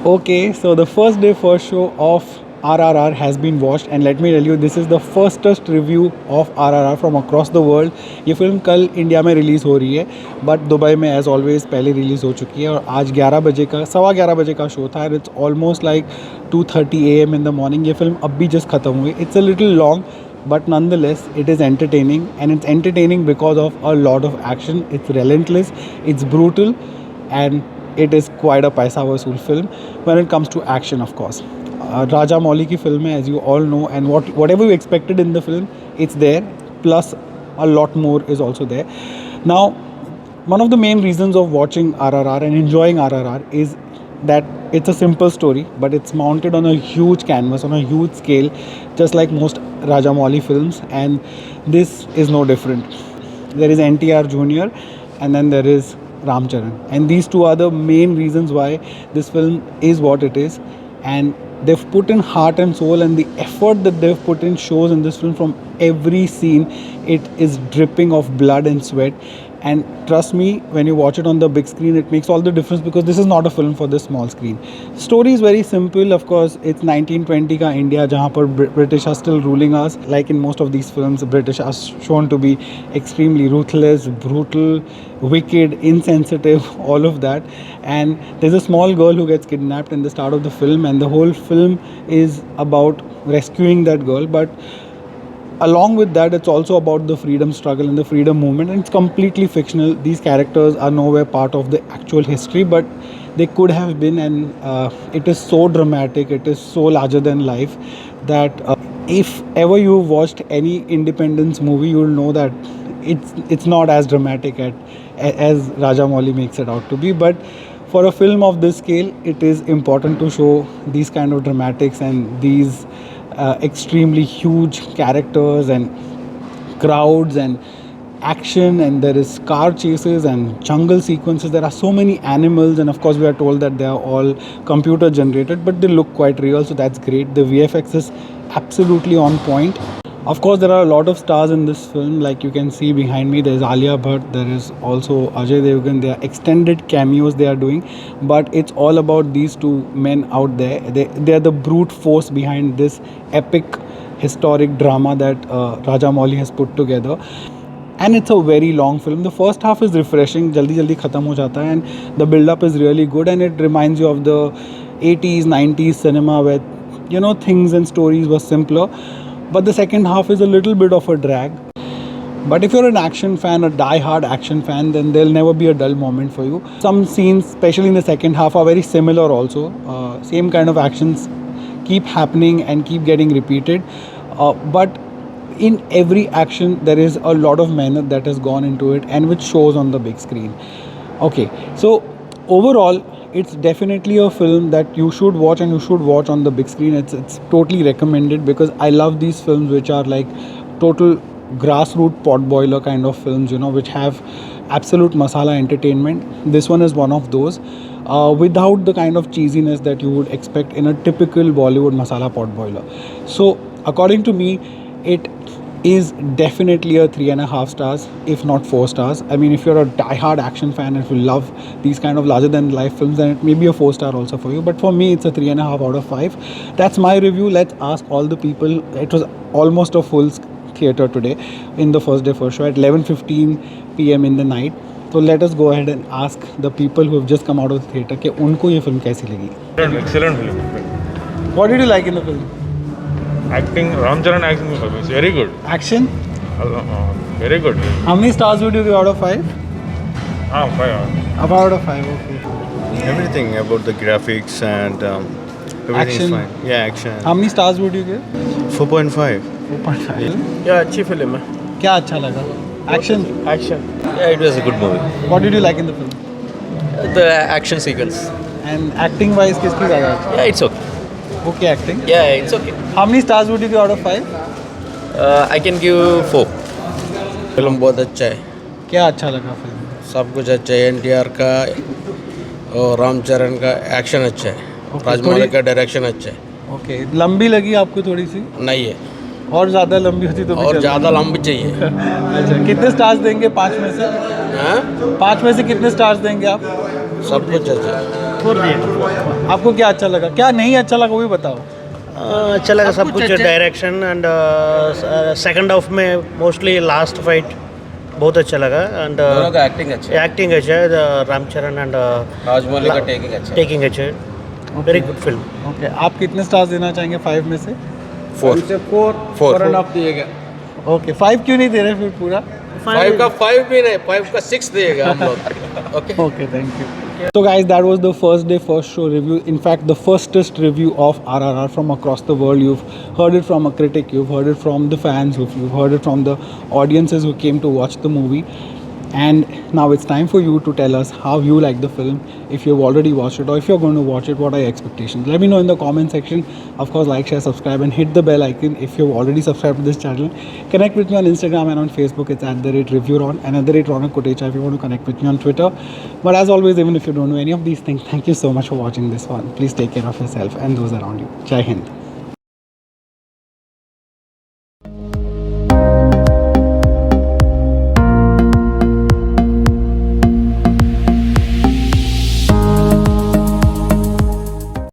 Okay, so the first day first show of RRR has been watched and let me tell you this is the firstest review of RRR from across the world. ये film कल India में release हो रही है but Dubai में as always पहले release हो चुकी है और आज 11 बजे का सवा 11 बजे का शो था and it's almost like 2:30 AM in the morning. ये फिल्म अब भी जस्ट ख़त्म हुई. It's a little long but nonetheless it is entertaining and it's entertaining because of a lot of action. It's relentless, it's brutal and it is quite a paisa vasool film when it comes to action, of course. Rajamouli ki film hai, as you all know, and whatever you expected in the film, it's there, plus a lot more is also there. Now, one of the main reasons of watching RRR and enjoying RRR is that it's a simple story but it's mounted on a huge canvas, on a huge scale, just like most Rajamouli films, and this is no different. There is NTR Junior and then there is Charan, and these two are the main reasons why this film is what it is, and they've put in heart and soul, and the effort that they've put in shows in this film. From every scene it is dripping of blood and sweat, and trust me, when you watch it on the big screen it makes all the difference because this is not a film for the small screen. Story is very simple, of course. It's 1920 ka India jahan par British are still ruling us. Like in most of these films, British are shown to be extremely ruthless, brutal, wicked, insensitive, all of that. And there's a small girl who gets kidnapped in the start of the film, and the whole film is about rescuing that girl. But along with that, it's also about the freedom struggle and the freedom movement, and it's completely fictional. These characters are nowhere part of the actual history, but they could have been, and it is so dramatic, it is so larger than life that if ever you've watched any independence movie, you'll know that it's not as dramatic as Rajamouli makes it out to be. But for a film of this scale, it is important to show these kind of dramatics and these extremely huge characters and crowds and action, and there is car chases and jungle sequences. There are so many animals, and of course we are told that they are all computer generated, but they look quite real, so that's great. The VFX is absolutely on point. Of course, there are a lot of stars in this film. Like you can see behind me, there is Alia Bhatt, there is also Ajay Devgan. There are extended cameos they are doing, but it's all about these two men out there. They are the brute force behind this epic historic drama that Rajamouli has put together. And it's a very long film. The first half is refreshing, jaldi jaldi khatam ho jata hai, and the build up is really good, and it reminds you of the 80s 90s cinema where things and stories were simpler. But the second half is a little bit of a drag. But if you're an action fan, a die-hard action fan, then there'll never be a dull moment for you. Some scenes, especially in the second half, are very similar also. Same kind of actions keep happening and keep getting repeated. But in every action, there is a lot of mehnat that has gone into it, and which shows on the big screen. Okay, so overall, it's definitely a film that you should watch, and you should watch on the big screen. It's totally recommended because I love these films which are like total grassroots potboiler kind of films, which have absolute masala entertainment. This one is one of those, without the kind of cheesiness that you would expect in a typical Bollywood masala potboiler. So according to me, it is definitely a 3.5 stars, if not 4 stars. I mean, if you're a die-hard action fan, if you love these kind of larger-than-life films, then it may be a 4-star also for you. But for me, it's a 3.5 out of 5. That's my review. Let's ask all the people. It was almost a full theatre today in the first day first show at 11:15 PM in the night. So let us go ahead and ask the people who have just come out of the theatre कि उनको ये film कैसी लगी. Excellent film. What did you like in the film? Acting, Charan acting is very good. Action? Very good. How many stars would you give out of 5? 5. About out of 5, okay. Everything about the graphics and everything Action. is fine. Yeah, action. How many stars would you give? 4.5. 4.5. Yeah, अच्छी film है. क्या अच्छा लगा? Action? Action. Yeah, it was a good movie. What did you like in the film? The action sequence. And acting wise, किसकी ज़्यादा अच्छी? Yeah, it's okay. Okay acting. Yeah, it's okay. How many stars would you give out of 5? I can give 4. Film बहुत अच्छा है. क्या अच्छा लगा film? सब कुछ अच्छा है. NTR का और रामचरण का एक्शन अच्छा है. राजमौली का डायरेक्शन अच्छा है. Okay. लंबी लगी आपको थोड़ी सी? नहीं है. और ज़्यादा लंबी होती तो भी और चलता। ज़्यादा लंबी चाहिए. अच्छा, कितने स्टार्स देंगे 5 में से? हाँ? 5 में से कितने स्टार्स देंगे आप? सब कुछ अच्छा है. 4 दिए। आपको क्या अच्छा लगा, क्या नहीं अच्छा लगा वो भी बताओ। अच्छा लगा सब कुछ, डायरेक्शन एंड सेकंड हाफ में मोस्टली लास्ट फाइट बहुत अच्छा लगा एंड दोनों का एक्टिंग अच्छा है। एक्टिंग अच्छा है, रामचरण एंड राजमौली का टेकिंग अच्छा है। टेकिंग अच्छा है, वेरी गुड फिल्म। ओके, आप कितने स्टार्स देना चाहेंगे 5 में से? 4 दिएगा। ओके, 5 क्यों नहीं दे रहे फिर पूरा? 5 का 5 भी नहीं, 5 का 6 देगा हम लोग। Okay Okay, thank you. So guys, that was the first day first show review. In fact, the firstest review of RRR from across the world. You've heard it from a critic, you've heard it from the fans, you've heard it from the audiences who came to watch the movie. And now it's time for you to tell us how you like the film. If you've already watched it or if you're going to watch it, what are your expectations? Let me know in the comment section. Of course, like, share, subscribe and hit the bell icon if you've already subscribed to this channel. Connect with me on Instagram and on Facebook. It's @Reviewron and @Ronak Kotecha if you want to connect with me on Twitter. But as always, even if you don't know any of these things, thank you so much for watching this one. Please take care of yourself and those around you. Jai Hind.